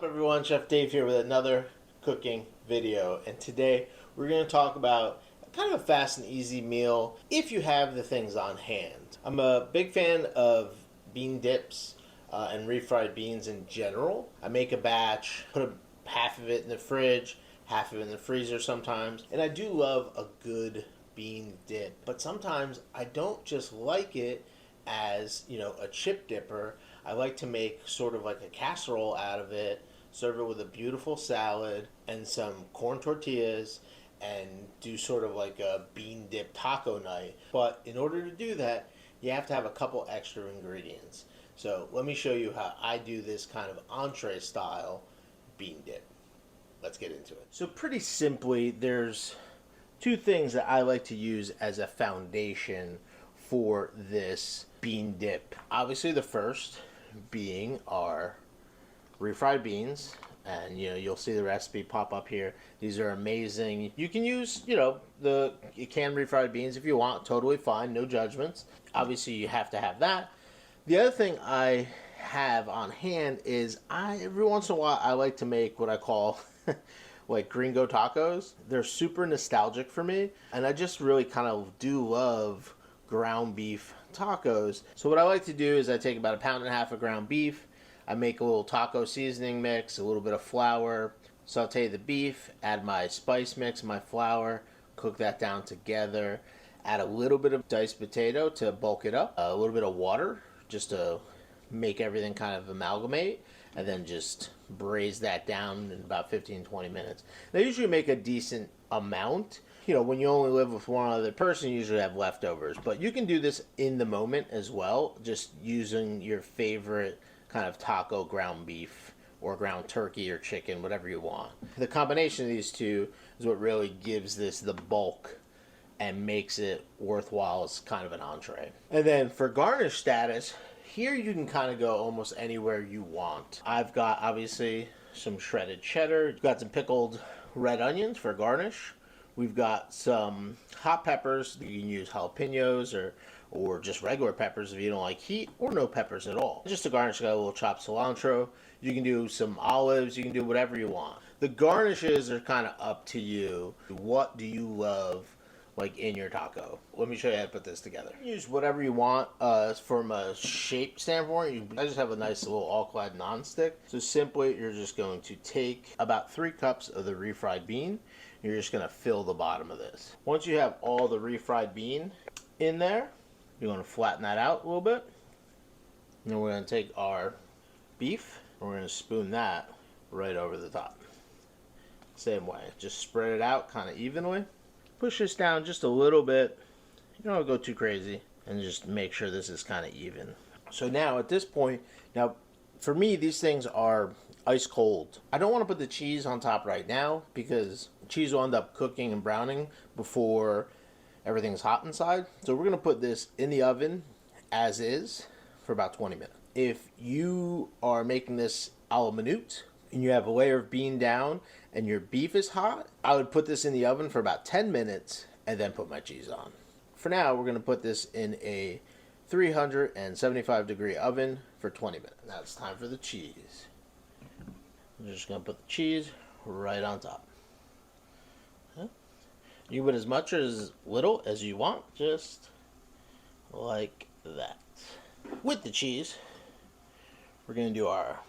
everyone? Chef Dave here with another cooking video, and today we're going to talk about kind of a fast and easy meal if you have the things on hand. I'm a big fan of bean dips and refried beans in general. I make a batch, put half of it in the fridge, half of it in the freezer sometimes, and I do love a good bean dip, but sometimes I don't just like it as, a chip dipper. I like to make sort of like a casserole out of it, serve it with a beautiful salad and some corn tortillas, and do sort of like a bean dip taco night. But in order to do that, you have to have a couple extra ingredients. So let me show you how I do this kind of entree style bean dip. Let's get into it. So pretty simply, there's two things that I like to use as a foundation for this bean dip. Obviously the first being our refried beans, and you'll see the recipe pop up here. These are amazing. You can use the canned refried beans if you want, totally fine, no judgments. Obviously you have to have that. The other thing I have on hand is every once in a while I like to make what I call like gringo tacos. They're super nostalgic for me, and I just really kind of do love ground beef tacos. So what I like to do is I take about 1.5 pounds of ground beef. I make a little taco seasoning mix, a little bit of flour, saute the beef, add my spice mix, my flour, cook that down together, add a little bit of diced potato to bulk it up, a little bit of water just to make everything kind of amalgamate, and then just braise that down in about 15-20 minutes. They usually make a decent amount. When you only live with one other person, you usually have leftovers. But you can do this in the moment as well, just using your favorite kind of taco ground beef or ground turkey or chicken, whatever you want. The combination of these two is what really gives this the bulk and makes it worthwhile as kind of an entree. And then for garnish status, here you can kind of go almost anywhere you want. I've got obviously some shredded cheddar. We've got some pickled red onions for garnish. We've got some hot peppers. You can use jalapenos or just regular peppers if you don't like heat, or no peppers at all. Just to garnish, got a little chopped cilantro. You can do some olives. You can do whatever you want. The garnishes are kind of up to you. What do you love like in your taco? Let me show you how to put this together. Use whatever you want from a shape standpoint. I just have a nice little all-clad nonstick. So simply, you're just going to take about 3 cups of the refried bean. You're just going to fill the bottom of this. Once you have all the refried bean in there, you're going to flatten that out a little bit. And then we're going to take our beef and we're going to spoon that right over the top. Same way, just spread it out kind of evenly. Push this down just a little bit. You don't go too crazy, and just make sure this is kind of even. So now at this point, for me, these things are ice cold. I don't want to put the cheese on top right now because cheese will end up cooking and browning before everything's hot inside. So we're going to put this in the oven as is for about 20 minutes. If you are making this a la minute and you have a layer of bean down and your beef is hot, I would put this in the oven for about 10 minutes and then put my cheese on. For now, we're going to put this in a 375 degree oven for 20 minutes. Now it's time for the cheese. I'm just going to put the cheese right on top. You can put as much or as little as you want, just like that. With the cheese, we're going to do our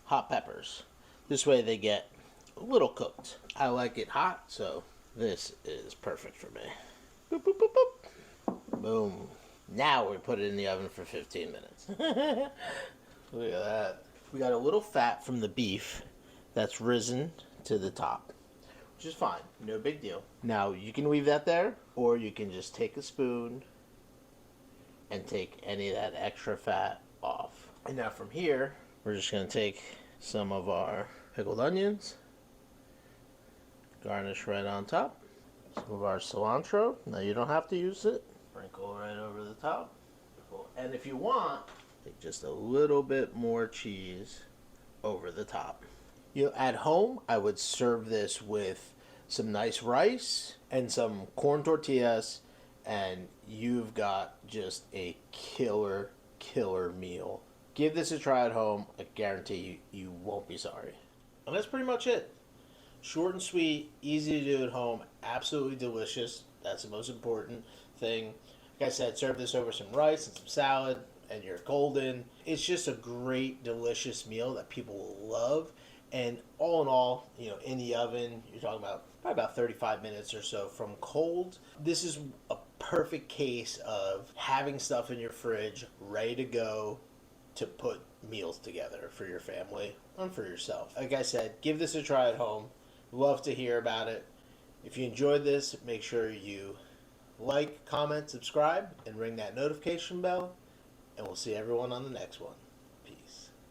hot peppers. This way they get a little cooked. I like it hot, so this is perfect for me. Boop, boop, boop, boop. Boom. Now we put it in the oven for 15 minutes. Look at that. We got a little fat from the beef that's risen to the top, which is fine. No big deal. Now you can leave that there, or you can just take a spoon and take any of that extra fat off. And now from here, we're just going to take some of our pickled onions, garnish right on top. Some of our cilantro. Now you don't have to use it. Sprinkle right over the top. And if you want, take just a little bit more cheese over the top. At home, I would serve this with some nice rice and some corn tortillas, and you've got just a killer meal. Give this a try at home. I guarantee you won't be sorry. And that's pretty much it. Short and sweet, easy to do at home, absolutely delicious. That's the most important thing. Like I said, serve this over some rice and some salad, and you're golden. It's just a great, delicious meal that people will love. And all in all, in the oven, you're talking about probably about 35 minutes or so from cold. This is a perfect case of having stuff in your fridge ready to go to put meals together for your family and for yourself. Like I said, give this a try at home. Love to hear about it. If you enjoyed this, make sure you like, comment, subscribe, and ring that notification bell. And we'll see everyone on the next one.